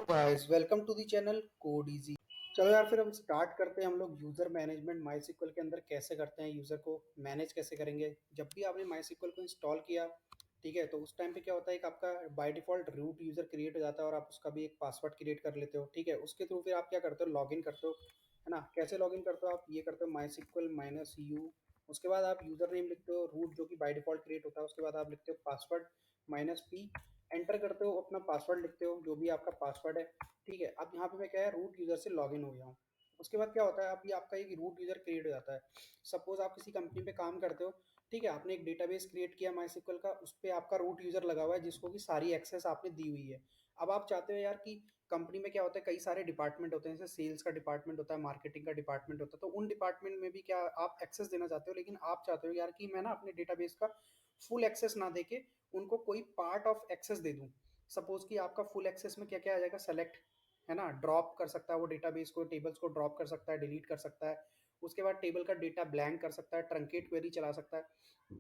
Guys welcome to the channel code easy. चलो यार फिर हम स्टार्ट करते हैं। हम लोग यूज़र मैनेजमेंट माई के अंदर कैसे करते हैं, यूज़र को मैनेज कैसे करेंगे। जब भी आपने माई को इंस्टॉल किया, ठीक है, तो उस टाइम पे क्या होता है, एक आपका by default root user create हो जाता है और आप उसका भी एक पासवर्ड क्रिएट कर लेते हो। ठीक है, उसके थ्रू फिर आप क्या करते हो, लॉगिन करते हो, है ना। कैसे लॉगिन करते हो, आप ये करते हो -u। उसके बाद आप यूज़र नेम लिखते हो, रूट जो कि बाय डिफ़ॉल्ट क्रिएट होता है। उसके बाद आप लिखते हो पासवर्ड -p, एंटर करते हो, अपना पासवर्ड लिखते हो जो भी आपका पासवर्ड है। ठीक है, अब यहाँ पे मैं क्या है, रूट यूज़र से लॉगिन हो गया हूँ। उसके बाद क्या होता है, अब ये आपका एक रूट यूज़र क्रिएट हो जाता है। सपोज आप किसी कंपनी पे काम करते हो, ठीक है, आपने एक डेटाबेस क्रिएट किया माई का, उस पर आपका रूट यूज़र लगा हुआ है जिसको कि सारी एक्सेस आपने दी हुई है। अब आप चाहते हो यार कि कंपनी में क्या होता है, कई सारे डिपार्टमेंट होते हैं, जैसे सेल्स का डिपार्टमेंट होता है, मार्केटिंग का डिपार्टमेंट होता है, तो उन डिपार्टमेंट में भी क्या आप एक्सेस देना चाहते हो, लेकिन आप चाहते हो यार कि मैं ना अपने डेटाबेस का फुल एक्सेस ना देके उनको कोई पार्ट ऑफ एक्सेस दे दूं। सपोज कि आपका फुल एक्सेस में क्या क्या आ जाएगा, सेलेक्ट, है ना, ड्रॉप कर सकता है वो डेटाबेस को, टेबल्स को ड्रॉप कर सकता है, डिलीट कर सकता है। उसके बाद टेबल का डेटा ब्लैंक कर सकता है, ट्रंकेट क्वेरी चला सकता है।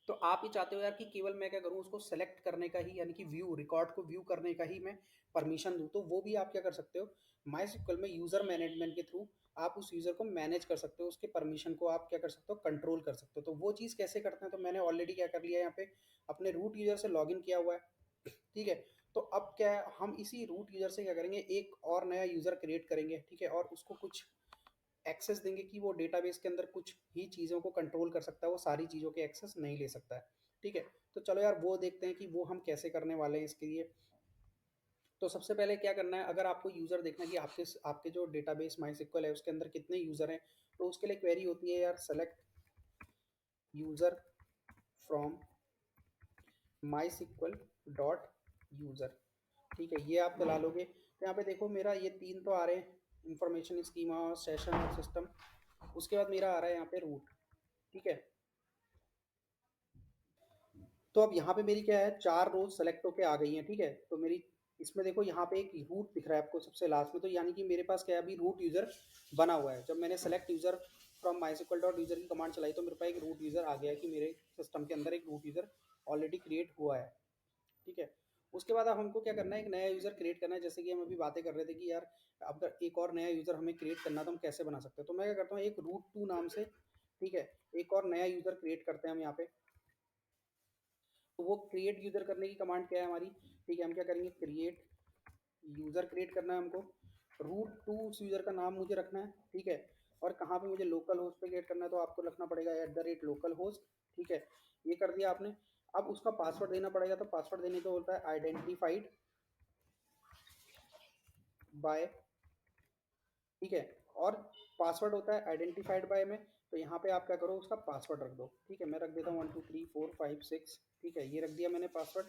तो आप ही चाहते हो यार कि केवल मैं क्या करूं, उसको सेलेक्ट करने का ही, यानी कि व्यू रिकॉर्ड को व्यू करने का ही मैं परमिशन दूं। तो वो भी आप क्या कर सकते हो, माई सिक्वल में यूजर मैनेजमेंट के थ्रू आप उस यूजर को मैनेज कर सकते हो, उसके परमिशन को आप क्या कर सकते हो, कंट्रोल कर सकते हो। तो वो चीज़ कैसे करते हैं, तो मैंने ऑलरेडी क्या कर लिया है, यहाँ पे अपने रूट यूजर से लॉगिन किया हुआ है। ठीक है, तो अब क्या है, हम इसी रूट यूजर से क्या करेंगे, एक और नया यूजर क्रिएट करेंगे। ठीक है, और उसको कुछ एक्सेस देंगे कि वो डेटाबेस के अंदर कुछ ही चीज़ों को कंट्रोल कर सकता है, वो सारी चीज़ों के एक्सेस नहीं ले सकता है। ठीक है, तो चलो यार वो देखते हैं कि वो हम कैसे करने वाले हैं इसके लिए। तो सबसे पहले क्या करना है, अगर आपको यूज़र देखना है कि आपके आपके जो डेटाबेस माई है उसके अंदर कितने यूज़र हैं, तो उसके लिए क्वेरी होती है यार, select user from my dot user. ठीक है, ये आप चला लोगे तो यहाँ पे देखो मेरा ये तीन तो आ रहे हैं, इंफॉर्मेशन, स्कीमा, सेशन और सिस्टम। उसके बाद मेरा आ रहा है यहाँ पे रूट। ठीक है, तो अब यहाँ पे मेरी क्या है, चार रोज सेलेक्ट होके आ गई हैं। ठीक है, तो मेरी इसमें देखो यहाँ पे एक रूट दिख रहा है आपको सबसे लास्ट में, तो यानी कि मेरे पास क्या है, अभी रूट यूजर बना हुआ है। जब मैंने select user from my dot user की कमांड चलाई तो मेरे पास एक रूट यूजर आ गया है कि मेरे सिस्टम के अंदर एक रूट यूजर ऑलरेडी क्रिएट हुआ है। ठीक है, उसके बाद अब हमको क्या करना है, एक नया यूजर क्रिएट करना है। जैसे कि हम अभी बातें कर रहे थे कि यार अब एक और नया यूजर हमें क्रिएट करना तो हम कैसे बना सकते हैं, तो मैं क्या करता हूँ, एक रूट टू नाम से, ठीक है, एक और नया यूजर क्रिएट करते हैं हम यहाँ पे। तो वो क्रिएट यूजर करने की कमांड क्या है हमारी, ठीक है, हम क्या करेंगे, क्रिएट यूजर क्रिएट करना है हमको। रूट टू उस यूजर का नाम मुझे रखना है। ठीक है, और कहाँ पे मुझे लोकल होस्ट पे क्रिएट करना है, तो आपको रखना पड़ेगा @लोकल होस्ट। ठीक है, ये कर दिया आपने। अब उसका पासवर्ड देना पड़ेगा, तो पासवर्ड देने को बोलता है आइडेंटिफाइड बाय। ठीक है, और पासवर्ड होता है आइडेंटिफाइड बाय में, तो यहाँ पे आप क्या करो, उसका पासवर्ड रख दो। ठीक है, मैं रख देता हूँ 1 2 3 4 5 6। ठीक है, ये रख दिया मैंने पासवर्ड,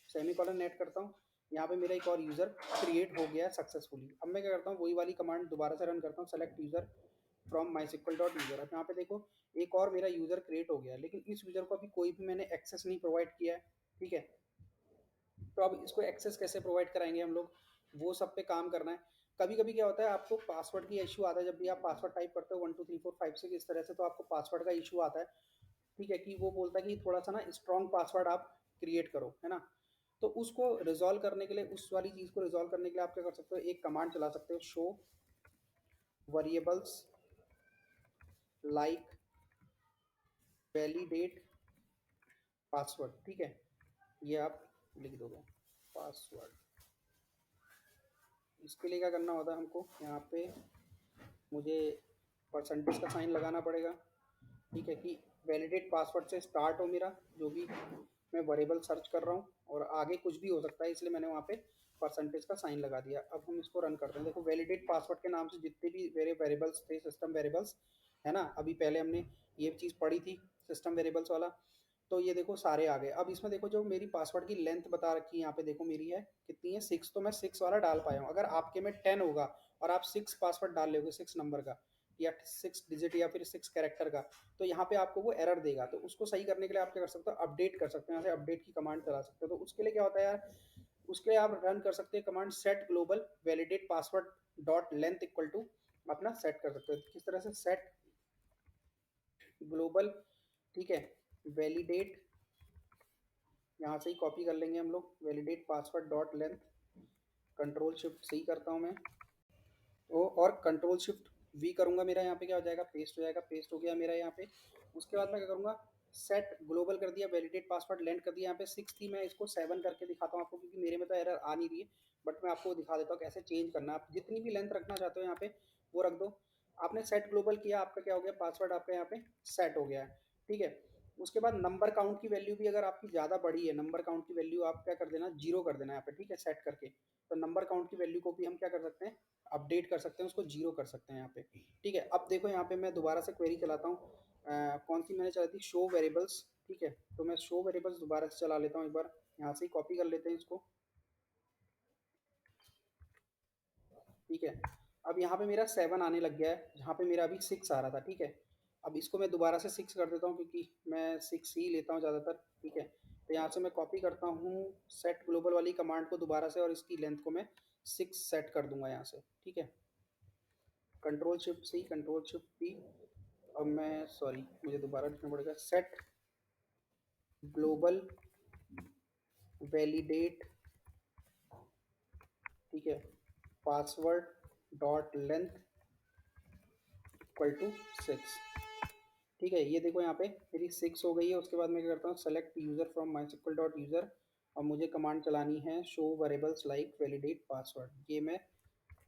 सेमी कॉलन ऐड करता हूँ। यहाँ पे मेरा एक और यूज़र क्रिएट हो गया है सक्सेसफुली। अब मैं क्या करता हूँ, वही वाली कमांड दोबारा से रन करता हूँ, select user from my dot user. अब यहाँ पे देखो एक और मेरा यूज़र क्रिएट हो गया है, लेकिन इस यूज़र को अभी कोई भी मैंने एक्सेस नहीं प्रोवाइड किया है। ठीक है, तो अब इसको एक्सेस कैसे प्रोवाइड कराएंगे हम लोग, वो सब पे काम करना है। कभी कभी क्या होता है, आपको पासवर्ड की इशू आता है, जब भी आप पासवर्ड टाइप करते हो 1 2 3 4 5 6 इस तरह से, तो आपको पासवर्ड का इशू आता है। ठीक है, कि वो बोलता है कि थोड़ा सा ना स्ट्रॉन्ग पासवर्ड आप क्रिएट करो, है ना। तो उसको रिजॉल्व करने के लिए, उस वाली चीज़ को रिजॉल्व करने के लिए आप क्या कर सकते हो, एक कमांड चला सकते हो, show variables like validate password. ठीक है, ये आप लिख दोगे पासवर्ड। इसके लिए क्या करना होता है हमको, यहाँ पे मुझे परसेंटेज का साइन लगाना पड़ेगा। ठीक है, कि वैलिडेट पासवर्ड से स्टार्ट हो मेरा जो भी मैं वेरिएबल सर्च कर रहा हूँ, और आगे कुछ भी हो सकता है, इसलिए मैंने वहाँ पे परसेंटेज का साइन लगा दिया। अब हम इसको रन करते हैं। देखो वैलिडेट पासवर्ड के नाम से जितने भी मेरे वेरिएबल्स थे, सिस्टम वेरिएबल्स, है ना, अभी पहले हमने ये चीज़ पढ़ी थी सिस्टम वेरिएबल्स वाला, तो ये देखो सारे आ गए। अब इसमें देखो जो मेरी पासवर्ड की लेंथ बता रखी है यहाँ पे, देखो मेरी है कितनी है, 6, तो मैं 6 वाला डाल पाया हूँ। अगर आपके में 10 होगा और आप 6 पासवर्ड डाल लोगे, 6 नंबर का या 6 डिजिट या फिर 6 कैरेक्टर का, तो यहाँ पे आपको वो एरर देगा। तो उसको सही करने के लिए आप क्या कर सकते हो, अपडेट कर सकते हो, यहाँ से अपडेट की कमांड चला सकते हो। तो उसके लिए क्या होता है यार, उसके लिए आप रन कर सकते हैं command set global validate password dot length equal to, अपना सेट कर सकते हो किस तरह से, सेट ग्लोबल, ठीक है, वैलिडेट, यहाँ से ही कॉपी कर लेंगे हम लोग, validate password dot length control shift C करता हूँ मैं, तो और कंट्रोल शिफ्ट वी करूँगा, मेरा यहाँ पे क्या हो जाएगा, पेस्ट हो जाएगा, पेस्ट हो गया मेरा यहाँ पे। उसके बाद मैं क्या करूँगा, सेट ग्लोबल कर दिया, वैलिडेट पासवर्ड लेंथ कर दिया, यहाँ पे 6 थी, मैं इसको 7 करके दिखाता हूँ आपको, क्योंकि मेरे में तो एरर आ नहीं रही है, बट मैं आपको दिखा देता हूँ कैसे चेंज करना है। आप जितनी भी लेंथ रखना चाहते हो यहाँ पे वो रख दो। आपने सेट ग्लोबल किया, आपका क्या हो गया, पासवर्ड आपका यहाँ पे सेट हो गया है, ठीक है। उसके बाद नंबर काउंट की वैल्यू भी अगर आपकी ज़्यादा बड़ी है, नंबर काउंट की वैल्यू आप क्या कर देना, जीरो कर देना यहाँ पे, ठीक है, सेट करके। तो नंबर काउंट की वैल्यू को भी हम क्या कर सकते हैं, अपडेट कर सकते हैं, उसको जीरो कर सकते हैं यहाँ पे, ठीक है। अब देखो यहाँ पे मैं दोबारा से क्वेरी चलाता हूँ, कौन सी मैंने चलाई थी, शो वेरिएबल्स, ठीक है। तो मैं शो वेरिएबल्स दोबारा से चला लेता हूँ एक बार, यहाँ से ही कॉपी कर लेते हैं इसको, ठीक है। अब यहाँ पे मेरा 7 आने लग गया है, जहाँ पे मेरा अभी 6 आ रहा था, ठीक है। अब इसको मैं दोबारा से 6 कर देता हूँ, क्योंकि मैं 6 ही लेता हूँ ज़्यादातर, ठीक है। तो यहाँ से मैं कॉपी करता हूँ सेट ग्लोबल वाली कमांड को दोबारा से, और इसकी लेंथ को मैं 6 सेट कर दूंगा यहाँ से, ठीक है। Control shift C, control shift P. अब मैं सॉरी, मुझे दोबारा लिखना पड़ेगा, सेट ग्लोबल वैलिडेट, ठीक है, password dot length equal to 6, ठीक है। ये देखो यहाँ पे मेरी 6 हो गई है। उसके बाद मैं क्या करता हूँ, select user from MySQL dot user, और मुझे कमांड चलानी है show variables like validate password, ये मैं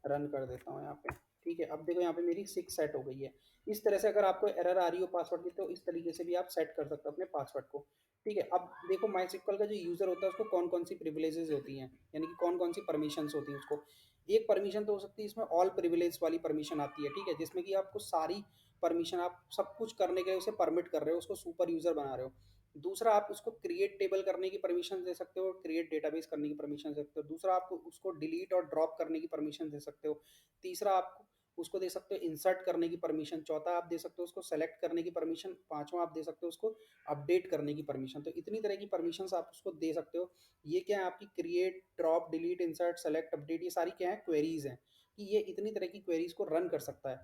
रन कर देता हूँ यहाँ पे, ठीक है। अब देखो यहाँ पे मेरी 6 सेट हो गई है। इस तरह से अगर आपको एरर आ रही हो पासवर्ड की, तो इस तरीके से भी आप सेट कर सकते हो अपने पासवर्ड को, ठीक है। अब देखो माई सिक्वल का जो यूज़र होता है उसको कौन कौन सी प्रिविलेजेस होती हैं, यानी कि कौन कौन सी परमिशन होती हैं उसको। एक परमिशन तो हो सकती है इसमें ऑल प्रिविलेज वाली परमिशन आती है, ठीक है, जिसमें कि आपको सारी परमिशन, आप सब कुछ करने के लिए उसे परमिट कर रहे हो, उसको सुपर यूज़र बना रहे हो। दूसरा, आप उसको क्रिएट टेबल करने की परमिशन दे सकते हो, क्रिएट डेटाबेस करने की परमिशन दे सकते हो। दूसरा, आप उसको डिलीट और ड्रॉप करने की परमिशन दे सकते हो। तीसरा, आप उसको दे सकते हो इंसर्ट करने की परमिशन। चौथा, आप दे सकते हो उसको सेलेक्ट करने की परमिशन। पांचवा, आप दे सकते हो उसको अपडेट करने की परमिशन। तो इतनी तरह की परमिशन आप उसको दे सकते हो। ये क्या है, आपकी create, drop, delete, insert, select, update, ये सारी क्या है, क्वेरीज हैं, कि ये इतनी तरह की क्वेरीज को रन कर सकता है,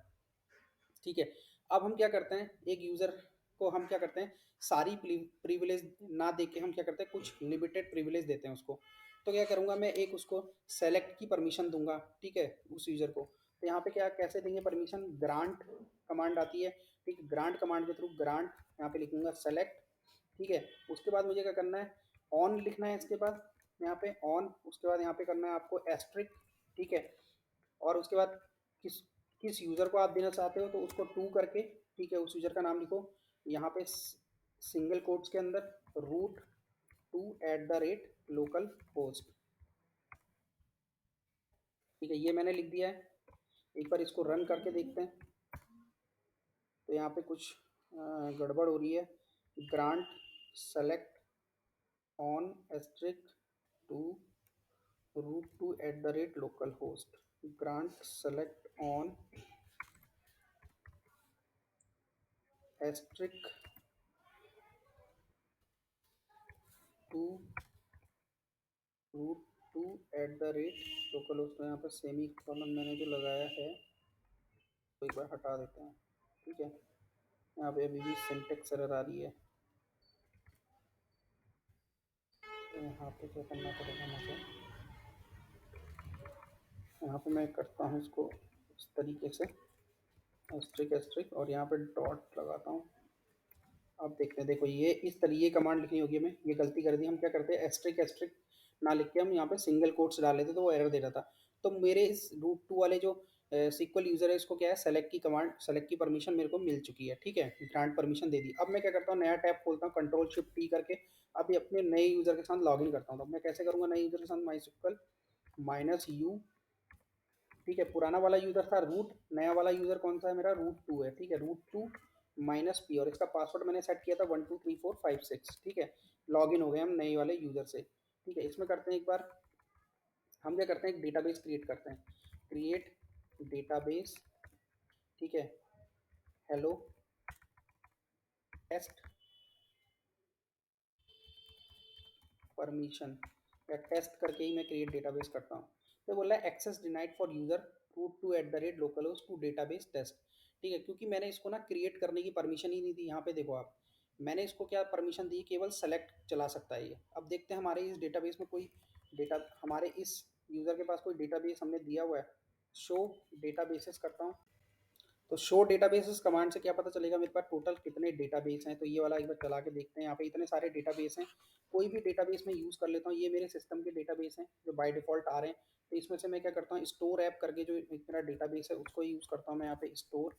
ठीक है। अब हम क्या करते हैं, एक यूज़र को हम क्या करते हैं, सारी प्रिविलेज ना दे के हम क्या करते हैं, कुछ लिमिटेड प्रिविलेज देते हैं उसको। तो क्या करूँगा, मैं एक उसको सेलेक्ट की परमिशन दूंगा, ठीक है, उस यूज़र को। तो यहाँ पे क्या कैसे देंगे परमिशन, ग्रांट कमांड आती है, ठीक, ग्रांट कमांड के थ्रू ग्रांट यहाँ पे लिखूंगा सेलेक्ट, ठीक है। उसके बाद मुझे क्या करना है, ऑन लिखना है इसके बाद, यहाँ पे ऑन। उसके बाद यहाँ पे करना है आपको एस्ट्रिक, ठीक है। और उसके बाद किस किस यूज़र को आप देना चाहते हो, तो उसको टू करके, ठीक है, उस यूज़र का नाम लिखो। यहाँ पे सिंगल कोट्स के अंदर root two at the rate localhost, ठीक है, ये मैंने लिख दिया है। एक बार इसको रन करके देखते हैं। तो यहाँ पे कुछ गड़बड़ हो रही है। Grant select on asterisk to root two at the rate localhost, grant select on asterisk to root two at the rate localhost. यहाँ पर सेमी कॉलन मैंने जो लगाया है, तो एक बार हटा देते हैं, ठीक है। यहाँ पे अभी भी सिंटेक्स एरर आ रही है, तो यहाँ पे क्या करना पड़ेगा मुझे, यहाँ पे मैं करता हूँ इसको इस तरीके से, एस्ट्रिक एस्ट्रिक, और यहाँ पे डॉट लगाता हूँ। अब देखते हैं, देखो ये इस तरीके कमांड लिखनी होगी हमें, ये गलती कर दी। हम क्या करते हैं, एस्ट्रिक एस्ट्रिक ना लिख के हम यहाँ पे सिंगल कोट्स डाल लेते, तो वो एरर दे रहा था। तो मेरे इस रूट टू वाले जो सिक्वल यूज़र है, इसको क्या है, सेलेक्ट की कमांड, सेलेक्ट की परमिशन मेरे को मिल चुकी है, ठीक है, ग्रांट परमिशन दे दी। अब मैं क्या करता हूँ, नया टैब खोलता हूँ, कंट्रोल शिफ्ट टी करके। अभी अपने नए यूज़र के साथ लॉगिन करता हूँ। तो मैं कैसे करूँगा, नए यूज़र के साथ माई सिक्वल -u, ठीक है। पुराना वाला यूज़र था रूट, नया वाला यूज़र कौन सा है मेरा, रूट टू है, ठीक है, रूट टू -p, और इसका पासवर्ड मैंने सेट किया था 123456, ठीक है। लॉगिन हो गए हम नए वाले यूज़र से, ठीक है। इसमें करते हैं एक बार, हम क्या करते हैं, एक डेटाबेस क्रिएट करते हैं, क्रिएट डेटाबेस, ठीक है, हेलो टेस्ट परमिशन, या टेस्ट करके ही मैं क्रिएट डेटाबेस करता हूँ। तो बोला है access denied for user root two at the rate localhost to database test, ठीक है, क्योंकि मैंने इसको ना क्रिएट करने की परमिशन ही नहीं दी। यहाँ पे देखो आप, मैंने इसको क्या परमिशन दी, केवल सेलेक्ट चला सकता है ये। अब देखते हैं हमारे इस डेटाबेस में कोई डेटा, हमारे इस यूज़र के पास कोई डेटाबेस हमने दिया हुआ है, शो डेटाबेसेस करता हूँ। तो शो डेटाबेसेस कमांड से क्या पता चलेगा मेरे पास टोटल कितने डेटाबेस हैं। तो ये वाला एक बार चला के देखते हैं। यहाँ पे इतने सारे डेटाबेस हैं, कोई भी डेटाबेस मैं यूज़ कर लेता हूँ। ये मेरे सिस्टम के डेटाबेस हैं जो बाय डिफ़ॉल्ट आ रहे हैं। तो इसमें से मैं क्या करता हूँ, स्टोर ऐप करके जो एक मेरा डेटाबेस है उसको यूज़ करता हूँ मैं। यहाँ पे स्टोर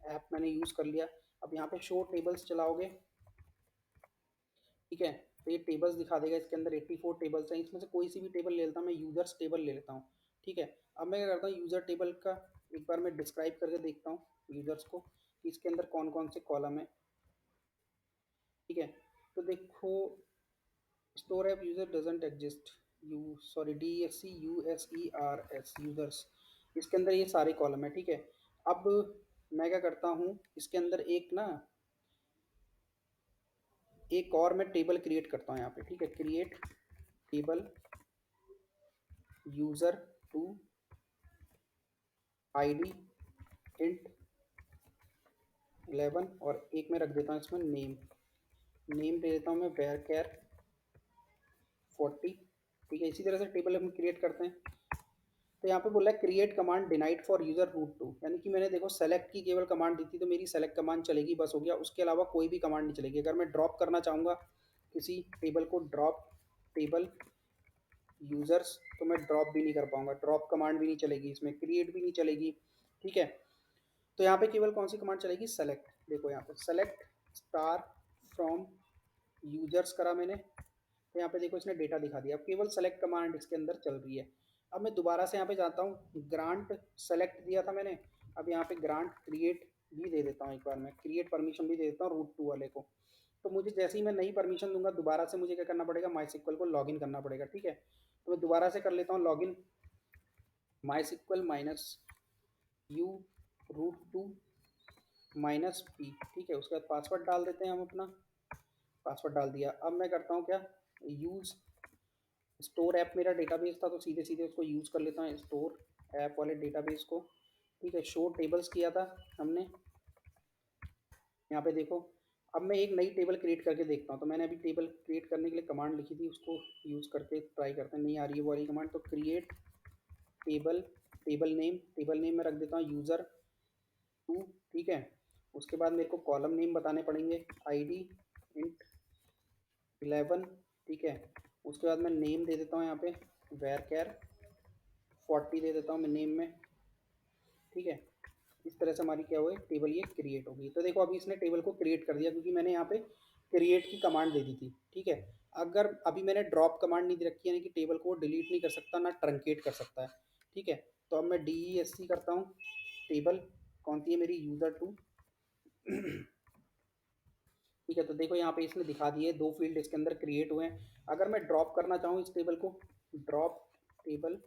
ऐप मैंने यूज़ कर लिया। अब यहाँ पे शो टेबल्स चलाओगे, ठीक है, तो ये टेबल्स दिखा देगा। इसके अंदर 84 टेबल्स हैं, इसमें से कोई सी भी टेबल ले लेता हूँ मैं। यूजर्स टेबल ले लेता हूँ, ठीक है। अब मैं क्या करता हूँ, यूजर टेबल का एक बार मैं डिस्क्राइब करके देखता हूँ यूजर्स को कि इसके अंदर कौन कौन से कॉलम है, ठीक है। तो देखो, store app user doesn't exist, you sorry DEXEUSERS users, इसके अंदर ये सारे कॉलम है, ठीक है। अब मैं क्या करता हूँ, इसके अंदर एक ना एक और मैं टेबल क्रिएट करता हूँ यहाँ पे, ठीक है। Create table user two ID int 11, और एक मैं रख देता हूँ इसमें नेम। नेम दे देता हूँ मैं वेर कैर 40, ठीक है। इसी तरह से टेबल हम क्रिएट करते हैं। तो यहाँ पे बोला है create command denied for user root two, यानी कि मैंने देखो सेलेक्ट की केवल कमांड दी थी, तो मेरी सेलेक्ट कमांड चलेगी, बस हो गया। उसके अलावा कोई भी कमांड नहीं चलेगी। अगर मैं ड्रॉप करना चाहूँगा किसी टेबल को, ड्रॉप टेबल यूजर्स, तो मैं ड्रॉप भी नहीं कर पाऊंगा। ड्रॉप कमांड भी नहीं चलेगी इसमें, क्रिएट भी नहीं चलेगी, ठीक है। तो यहाँ पे केवल कौन सी कमांड चलेगी, सेलेक्ट। देखो यहाँ पे सेलेक्ट स्टार फ्रॉम यूजर्स करा मैंने, तो यहाँ पे देखो इसने डेटा दिखा दिया। अब केवल सेलेक्ट कमांड इसके अंदर चल रही है। अब मैं दोबारा से यहाँ पे जाता हूँ, ग्रांट सेलेक्ट दिया था मैंने, अब यहाँ पे ग्रांट क्रिएट भी दे देता हूँ। एक बार मैं क्रिएट परमिशन भी दे देता हूँ रूट टू वाले को। तो मुझे जैसे ही मैं नई परमिशन दूंगा, दोबारा से मुझे क्या करना पड़ेगा, माई सिक्वल को लॉगिन करना पड़ेगा, ठीक है। तो मैं दोबारा से कर लेता हूँ login, MySQL minus u root to minus p, ठीक है। उसके बाद पासवर्ड डाल देते हैं हम अपना, पासवर्ड डाल दिया। अब मैं करता हूँ क्या, यूज़ स्टोर ऐप मेरा डेटाबेस था, तो सीधे सीधे उसको यूज़ कर लेता हूँ, स्टोर ऐप वाले डेटाबेस को, ठीक है। शो टेबल्स किया था हमने, यहाँ पे देखो। अब मैं एक नई टेबल क्रिएट करके देखता हूँ। तो मैंने अभी टेबल क्रिएट करने के लिए कमांड लिखी थी, उसको यूज़ करके ट्राई करते हैं। नहीं आ रही है वो वाली कमांड, तो क्रिएट टेबल, टेबल नेम में रख देता हूँ यूज़र टू, ठीक है। उसके बाद मेरे को कॉलम नेम बताने पड़ेंगे, आईडी इंट 11, ठीक है। उसके बाद मैं नेम दे देता हूँ यहाँ पे वेर कैर 40 दे देता हूँ मैं नेम में, ठीक है। इस तरह से हमारी क्या हुई, टेबल ये क्रिएट हो गई। तो देखो अभी इसने टेबल को क्रिएट कर दिया, क्योंकि मैंने यहाँ पे क्रिएट की कमांड दे दी थी, ठीक है। अगर अभी मैंने ड्रॉप कमांड नहीं दे रखी है, यानी कि टेबल को डिलीट नहीं कर सकता, ना ट्रंकेट कर सकता है, ठीक है। तो अब मैं DESC करता हूँ, टेबल कौन सी है मेरी, यूज़र टू, ठीक है। तो देखो यहाँ पे इसने दिखा दिए, दो फील्ड इसके अंदर क्रिएट हुए हैं। अगर मैं ड्रॉप करना चाहूँ इस टेबल को, ड्रॉप टेबल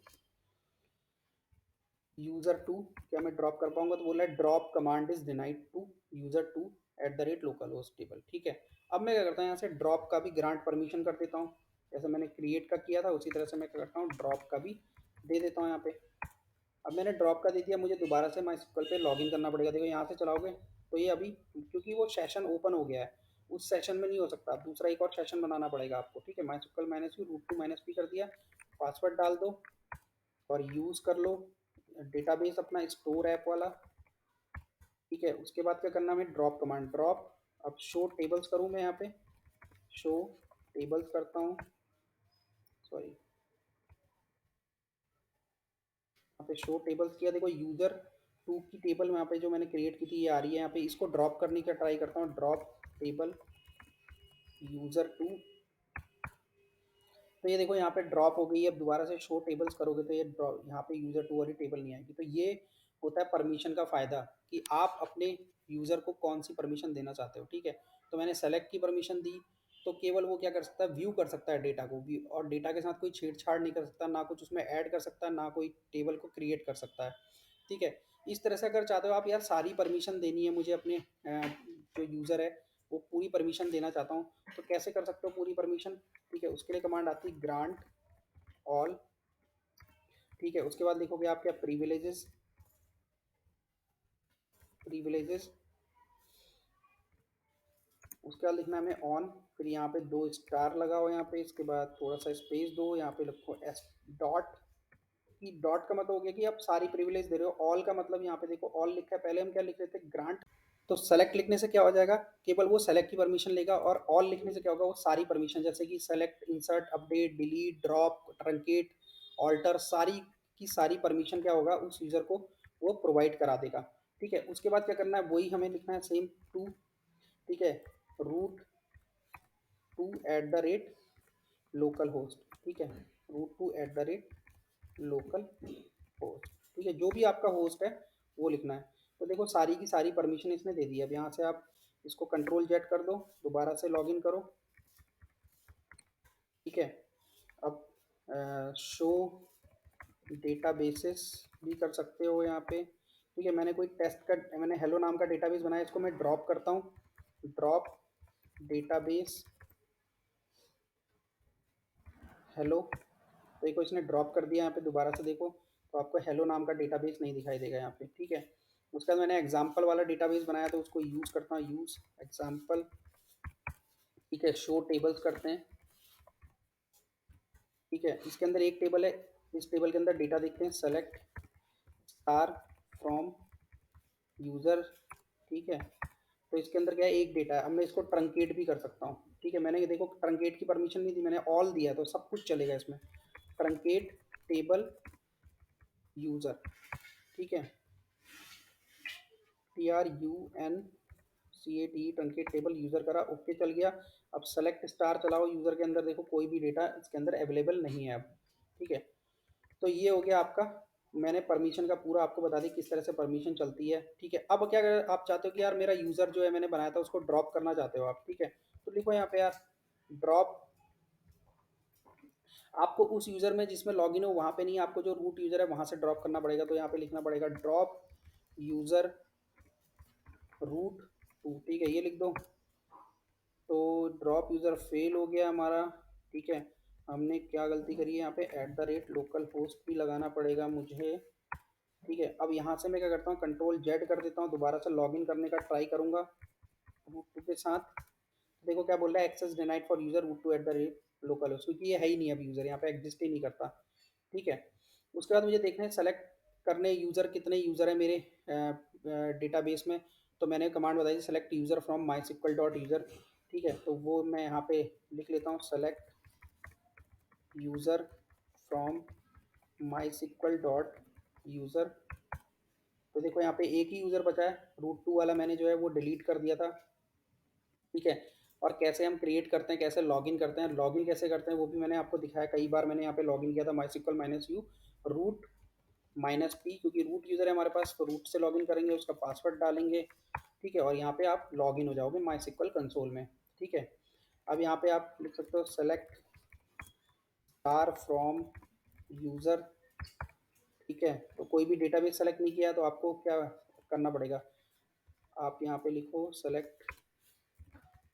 यूज़र टू, क्या मैं ड्रॉप कर पाऊंगा, तो बोला है drop command is denied to user two at the rate localhost table, ठीक है। अब मैं क्या करता हूँ, यहाँ से ड्रॉप का भी ग्रांट परमिशन कर देता हूँ। जैसे मैंने क्रिएट का किया था उसी तरह से मैं क्या करता हूँ, ड्रॉप का भी दे देता हूँ यहाँ पे। अब मैंने ड्रॉप का दे दिया, मुझे दोबारा से माई स्क्वल पे लॉगिन करना पड़ेगा। देखो यहाँ से चलाओगे तो ये अभी, क्योंकि वो सेशन ओपन हो गया है, उस सेशन में नहीं हो सकता, अब दूसरा एक और सेशन बनाना पड़ेगा आपको, ठीक है। MySQL minus u root to minus p कर दिया, पासवर्ड डाल दो और यूज़ कर लो डेटाबेस अपना स्टोर ऐप वाला, ठीक है। उसके बाद क्या करना, मैं ड्रॉप कमांड, ड्रॉप, अब शो टेबल्स करूँ मैं यहाँ पे, शो टेबल्स करता हूँ, सॉरी यहाँ पे शो टेबल्स किया। देखो यूज़र टू की टेबल यहाँ पे जो मैंने क्रिएट की थी ये आ रही है। यहाँ पे इसको ड्रॉप करने का ट्राई करता हूँ, ड्रॉप टेबल यूज़र टू, तो ये देखो यहाँ पे ड्रॉप हो गई है। अब दोबारा से शो टेबल्स करोगे तो ये ड्रॉप, यहाँ पे यूज़र टू वाली टेबल नहीं आएगी। तो ये होता है परमिशन का फ़ायदा, कि आप अपने यूज़र को कौन सी परमिशन देना चाहते हो, ठीक है। तो मैंने सेलेक्ट की परमिशन दी, तो केवल वो क्या कर सकता है, व्यू कर सकता है डेटा को, व्यू, और डेटा के साथ कोई छेड़छाड़ नहीं कर सकता, ना कुछ उसमें ऐड कर सकता है, ना कोई टेबल को क्रिएट कर सकता है, ठीक है। इस तरह से अगर चाहते हो आप, यार सारी परमिशन देनी है मुझे अपने जो यूज़र है वो पूरी परमिशन देना चाहता हूँ, तो कैसे कर सकते हो पूरी परमिशन, ठीक है। उसके लिए कमांड आती है ग्रांट ऑल, ठीक है। उसके बाद लिखोगे आप क्या, प्रिविलेजेस, प्रिविलेजेस, उसके बाद लिखना है हमें ऑन, फिर यहाँ पे दो स्टार लगाओ यहाँ पे, इसके बाद थोड़ा सा स्पेस दो, यहाँ पे लिखो एस डॉट, कि डॉट का मतलब हो गया कि आप सारी प्रिविलेज दे रहे हो। ऑल का मतलब यहाँ पे देखो ऑल लिखा है, पहले हम क्या लिख रहे थे, ग्रांट। तो सेलेक्ट लिखने से क्या हो जाएगा, केवल वो सेलेक्ट की परमिशन लेगा, और ऑल लिखने से क्या होगा, वो सारी परमिशन, जैसे कि select, insert, update, delete, drop, truncate, alter, सारी की सारी परमिशन क्या होगा, उस यूज़र को वो प्रोवाइड करा देगा। ठीक है, उसके बाद क्या करना है, वही हमें लिखना है सेम टू, ठीक है, root two at the rate localhost. ठीक है, root two at the rate localhost. ठीक है, जो भी आपका होस्ट है वो लिखना है। तो देखो सारी की सारी परमिशन इसने दे दी है। अब यहाँ से आप इसको कंट्रोल जेड कर दो, दोबारा से लॉगिन करो। ठीक है, अब शो डेटाबेसेस भी कर सकते हो यहाँ पे। ठीक है, मैंने कोई टेस्ट का, मैंने हेलो नाम का डेटाबेस बनाया, इसको मैं ड्रॉप करता हूँ, ड्रॉप डेटाबेस हेलो। तो देखो इसने ड्रॉप कर दिया यहाँ पे, दोबारा से देखो तो आपको हेलो नाम का डेटाबेस नहीं दिखाई देगा यहाँ पे। ठीक है, उसके बाद मैंने एग्जाम्पल वाला डेटाबेस बनाया, तो उसको यूज़ करता हूँ, यूज़ एग्जाम्पल। ठीक है, शो टेबल्स करते हैं। ठीक है, इसके अंदर एक टेबल है, इस टेबल के अंदर डेटा देखते हैं, सेलेक्ट स्टार फ्रॉम यूज़र। ठीक है, तो इसके अंदर क्या है, एक डेटा है। अब मैं इसको ट्रंकेट भी कर सकता हूँ। ठीक है, मैंने ये देखो ट्रंकेट की परमिशन नहीं दी, मैंने ऑल दिया, तो सब कुछ चलेगा इसमें। Truncate table user. ठीक है, TRUNCAT ट्रंकेट टेबल यूज़र करा, ओके चल गया। अब सेलेक्ट स्टार चलाओ यूज़र के अंदर, देखो कोई भी डेटा इसके अंदर अवेलेबल नहीं है अब। ठीक है, तो ये हो गया आपका, मैंने परमिशन का पूरा आपको बता दी किस तरह से परमिशन चलती है। ठीक है, अब क्या अगर आप चाहते हो कि यार मेरा यूज़र जो है मैंने बनाया था उसको ड्रॉप करना चाहते हो आप, ठीक है, तो लिखो यहाँ पे यार ड्रॉप। आपको उस यूज़र में जिसमें लॉगिन हो वहाँ पे नहीं, आपको जो रूट यूज़र है वहाँ से ड्रॉप करना पड़ेगा। तो यहाँ पे लिखना पड़ेगा ड्रॉप यूज़र रूट टू। ठीक है, ये लिख दो। तो ड्रॉप यूज़र फेल हो गया हमारा। ठीक है, हमने क्या गलती करी है यहाँ पे, eight the rate local host भी लगाना पड़ेगा मुझे। ठीक है, अब यहाँ से मैं क्या करता हूँ, कंट्रोल जेड कर देता हूँ, दोबारा से लॉगिन करने का ट्राई करूँगा रूट टू के साथ। देखो क्या बोल रहा है, access denied for user root two at the rate localhost, क्योंकि ये है ही नहीं अब यूज़र, यहाँ पे एग्जिस्ट ही नहीं करता। ठीक है, उसके बाद मुझे देखना है सेलेक्ट करने यूज़र, कितने यूज़र है मेरे डेटाबेस में। तो मैंने कमांड बताई थी select user from MySQL dot user. ठीक है, तो वो मैं यहाँ पे लिख लेता हूँ, select user from MySQL dot user. तो देखो यहाँ पे एक ही यूज़र बचा है, रूट टू वाला मैंने जो है वो डिलीट कर दिया था। ठीक है, और कैसे हम क्रिएट करते हैं, कैसे लॉगिन करते हैं, लॉगिन कैसे करते हैं वो भी मैंने आपको दिखाया कई बार। मैंने यहाँ पे लॉगिन किया था MySQL minus u root minus p, क्योंकि रूट यूज़र है हमारे पास, तो रूट से लॉगिन करेंगे, उसका पासवर्ड डालेंगे। ठीक है, और यहाँ पे आप लॉगिन हो जाओगे माई सिक्वल कंसोल में। ठीक है, अब यहाँ पे आप लिख सकते हो सेलेक्ट स्टार फ्रॉम यूज़र। ठीक है, तो कोई भी डेटाबेस सेलेक्ट नहीं किया तो आपको क्या करना पड़ेगा, आप यहाँ पे लिखो select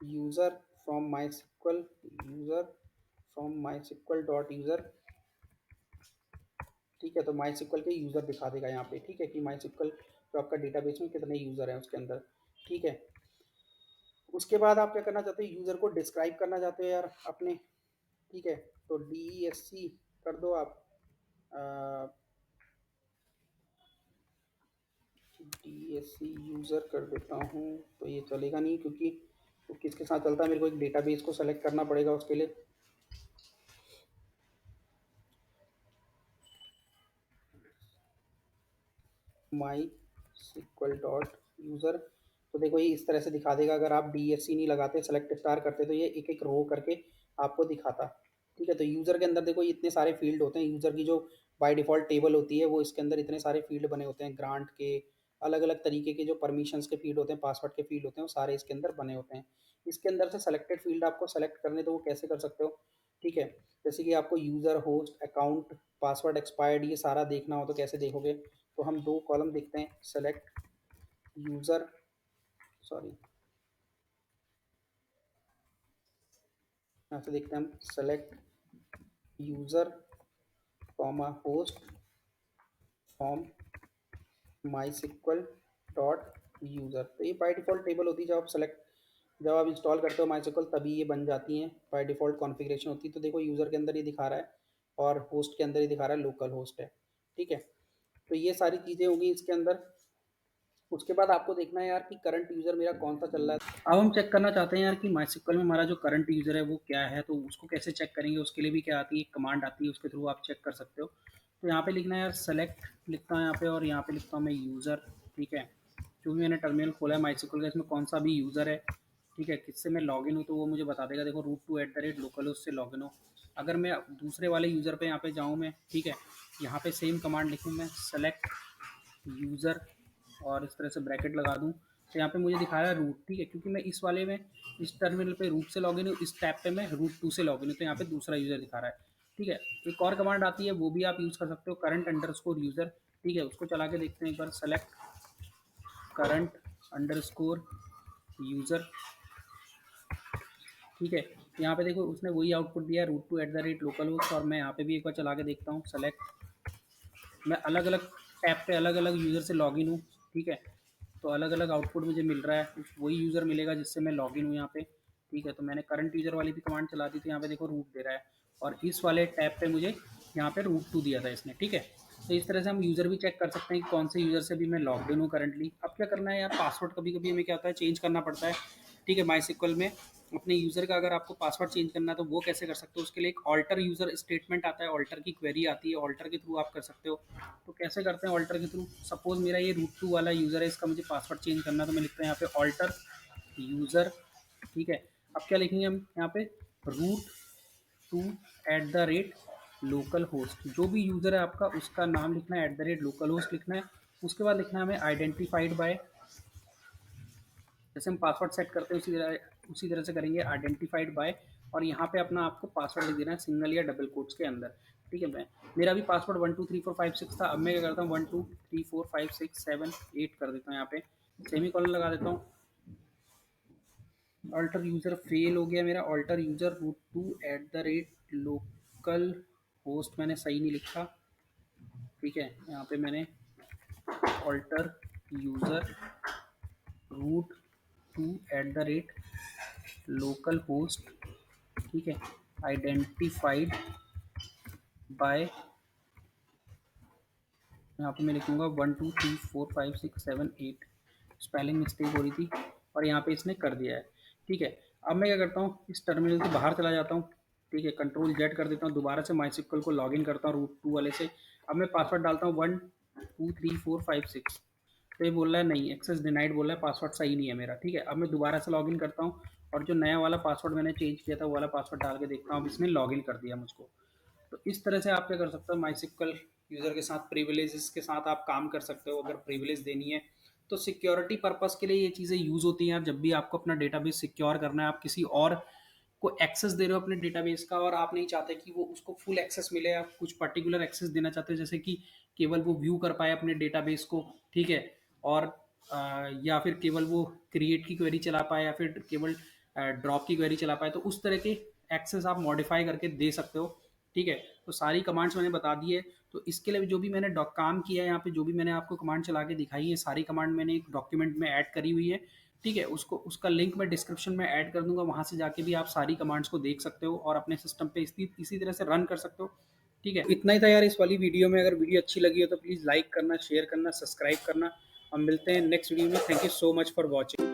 user from MySQL, user from MySQL dot user. ठीक है, तो माई सिक्वल के यूज़र दिखा देगा यहाँ पे। ठीक है, कि माई सिक्वल जो आपका डेटाबेस में कितने यूज़र हैं उसके अंदर। ठीक है, उसके बाद आप क्या करना चाहते हो, यूज़र को डिस्क्राइब करना चाहते हो यार अपने। ठीक है, तो DESC कर दो आप, DESC यूज़र कर देता हूँ। तो ये चलेगा नहीं, क्योंकि तो किसके साथ चलता है, मेरे को एक डेटाबेस को सेलेक्ट करना पड़ेगा उसके लिए। माई सिक्वल डॉट यूज़र। तो देखो ये इस तरह से दिखा देगा, अगर आप DESC नहीं लगाते, सेलेक्ट स्टार करते, तो ये एक एक रो करके आपको दिखाता। ठीक है, तो यूज़र के अंदर देखो ये इतने सारे फील्ड होते हैं, यूज़र की जो बाय डिफ़ॉल्ट टेबल होती है वो इसके अंदर इतने सारे फील्ड बने होते हैं, ग्रांट के अलग अलग तरीके के जो परमिशंस के फील्ड होते हैं, पासवर्ड के फील्ड होते हैं, वो सारे इसके अंदर बने होते हैं। इसके अंदर से सेलेक्टेड फील्ड आपको सेलेक्ट करने, तो वो कैसे कर सकते हो। ठीक है, जैसे कि आपको user, host, account, password expired, ये सारा देखना हो तो कैसे देखोगे। तो हम दो कॉलम देखते हैं, सेलेक्ट यूज़र, सॉरी यहाँ से देखते हैं हम, select user comma host from MySQL dot user. तो ये बाय डिफ़ॉल्ट टेबल होती है, जब आप इंस्टॉल करते हो माई सिक्वल तभी ये बन जाती हैं, बाय डिफ़ॉल्ट कॉन्फ़िगरेशन होती है। तो देखो यूज़र के अंदर ये दिखा रहा है और होस्ट के अंदर ये दिखा रहा है लोकल होस्ट है। ठीक है। तो ये सारी चीज़ें होंगी इसके अंदर। उसके बाद आपको देखना है यार कि करंट यूज़र मेरा कौन-सा चल रहा है। अब हम चेक करना चाहते हैं यार कि माइस्क्ल में हमारा जो करंट यूज़र है वो क्या है, तो उसको कैसे चेक करेंगे, उसके लिए भी क्या आती है, एक कमांड आती है, उसके थ्रू आप चेक कर सकते हो। तो यहाँ पे लिखना है यार सेलेक्ट लिखता हूँ यहाँ पे, और यहाँ पे लिखता हूँ मैं यूज़र, ठीक है। क्योंकि मैंने टर्मिनल खोला है माइस्क्ल का, इसमें कौन सा भी यूज़र है, ठीक है, किससे मैं लॉगिन हूँ तो वो मुझे बता देगा। देखो root2@localhost से लॉगिन हो। अगर मैं दूसरे वाले यूज़र पे यहाँ पे जाऊँ मैं, ठीक है, यहाँ पे सेम कमांड लिखूँ मैं सेलेक्ट यूज़र और इस तरह से ब्रैकेट लगा दूँ, तो यहाँ पे मुझे दिखा रहा है रूट, ठीक है, क्योंकि मैं इस वाले में इस टर्मिनल पे रूट से लॉगिन हूँ, इस टैब पे मैं रूट 2 से लॉगिन हूँ, तो यहाँ पे दूसरा यूज़र दिखा रहा है, ठीक है। एक और कमांड आती है वो भी आप यूज़ कर सकते हो, करंट अंडरस्कोर यूज़र, ठीक है, उसको चला के देखते हैं एक बार। सेलेक्ट करंट अंडरस्कोर यूज़र, ठीक है। यहाँ पे देखो उसने वही आउटपुट दिया है root2@localhost, और मैं यहाँ पे भी एक बार चला के देखता हूँ। सेलेक्ट, मैं अलग अलग टैब पे अलग अलग यूज़र से लॉगिन हूँ, ठीक है, तो अलग अलग आउटपुट मुझे मिल रहा है, वही यूज़र मिलेगा जिससे मैं लॉगिन हूँ यहाँ पे, ठीक है। तो मैंने करंट यूज़र वाली भी कमांड चला दी, तो यहाँ पे देखो रूट दे रहा है, और इस वाले टैब पे मुझे यहाँ पे root 2 दिया था इसने, ठीक है। तो इस तरह से हम यूज़र भी चेक कर सकते हैं कि कौन से यूज़र से भी मैं लॉग्ड इन हूँ करंटली। अब क्या करना है यार, पासवर्ड कभी कभी हमें क्या होता है चेंज करना पड़ता है, ठीक है, माई में अपने यूज़र का अगर आपको पासवर्ड चेंज करना है तो वो कैसे कर सकते हो, उसके लिए एक ऑल्टर यूज़र स्टेटमेंट आता है, ऑल्टर की क्वेरी आती है, ऑल्टर के थ्रू आप कर सकते हो। तो कैसे करते हैं ऑल्टर के थ्रू, सपोज मेरा ये root 2 वाला यूज़र है, इसका मुझे पासवर्ड चेंज करना है, तो मैं लिखता हूँ यहाँ पे ऑल्टर यूज़र, ठीक है। अब क्या लिखेंगे हम यहाँ पे, root2@localhost, जो भी यूज़र है आपका उसका नाम लिखना है, @localhost लिखना है। उसके बाद लिखना है हमें आइडेंटिफाइड बाय, जैसे हम पासवर्ड सेट करते हैं उसी तरह से करेंगे, आइडेंटिफाइड बाय, और यहाँ पे अपना आपको पासवर्ड लिख देना है सिंगल या डबल कोट्स के अंदर, ठीक है। मैं मेरा भी पासवर्ड 1 2 3 4 5 6 था, अब मैं क्या करता हूँ 1 2 3 4 5 6 7 8 कर देता हूँ, यहाँ पे सेमी कॉलन लगा देता हूँ। अल्टर यूज़र फेल हो गया मेरा, अल्टर यूज़र root2@local होस्ट मैंने सही नहीं लिखा, ठीक है। यहाँ पे मैंने अल्टर यूज़र root2@local host, ठीक है, आइडेंटिफाइड बाय, यहाँ पे मैं लिखूँगा 1 2 3 4 5 6 7 8, स्पेलिंग मिस्टेक हो रही थी, और यहाँ पे इसने कर दिया है, ठीक है। अब मैं क्या करता हूँ, इस टर्मिनल से बाहर चला जाता हूँ, ठीक है, Ctrl Z कर देता हूँ, दोबारा से माई को लॉगिन करता हूँ root 2 वाले से। अब मैं पासवर्ड डालता हूँ 1 2 3 4 5 6, तो ये बोल रहा है नहीं, एक्सेस डिनाइड बोल रहा है, पासवर्ड सही नहीं है मेरा, ठीक है। अब मैं दोबारा से लॉगिन करता हूँ, और जो नया वाला पासवर्ड मैंने चेंज किया था वो वाला पासवर्ड डाल के देखता हूँ, अब इसने लॉगिन कर दिया मुझको। तो इस तरह से आप क्या कर सकते हो, माई यूज़र के साथ प्रिविलेजेस के साथ आप काम कर सकते हो। अगर प्रिविलेज देनी है तो सिक्योरिटी पर्पस के लिए ये चीज़ें यूज़ होती हैं यार। जब भी आपको अपना डेटाबेस सिक्योर करना है, आप किसी और को एक्सेस दे रहे हो अपने डेटाबेस का, और आप नहीं चाहते कि वो उसको फुल एक्सेस मिले, आप कुछ पर्टिकुलर एक्सेस देना चाहते हो, जैसे कि केवल वो व्यू कर पाए अपने डेटाबेस को, ठीक है, और या फिर केवल वो क्रिएट की क्वेरी चला पाए, या फिर केवल ड्रॉप की क्वेरी चला पाए, तो उस तरह के एक्सेस आप मॉडिफाई करके दे सकते हो, ठीक है। तो सारी कमांड्स मैंने बता दी है। तो इसके लिए जो भी मैंने काम किया है यहाँ पे, जो भी मैंने आपको कमांड चला के दिखाई है, सारी कमांड मैंने एक डॉक्यूमेंट में ऐड करी हुई है, ठीक है। उसको उसका लिंक मैं डिस्क्रिप्शन में ऐड कर दूंगा, वहाँ से जाके भी आप सारी कमांड्स को देख सकते हो और अपने सिस्टम पे इसी तरह से रन कर सकते हो, ठीक है। इतना ही था यार इस वाली वीडियो में। अगर वीडियो अच्छी लगी हो तो प्लीज़ लाइक करना, शेयर करना, सब्सक्राइब करना। हम मिलते हैं नेक्स्ट वीडियो में। Thank you so much for watching.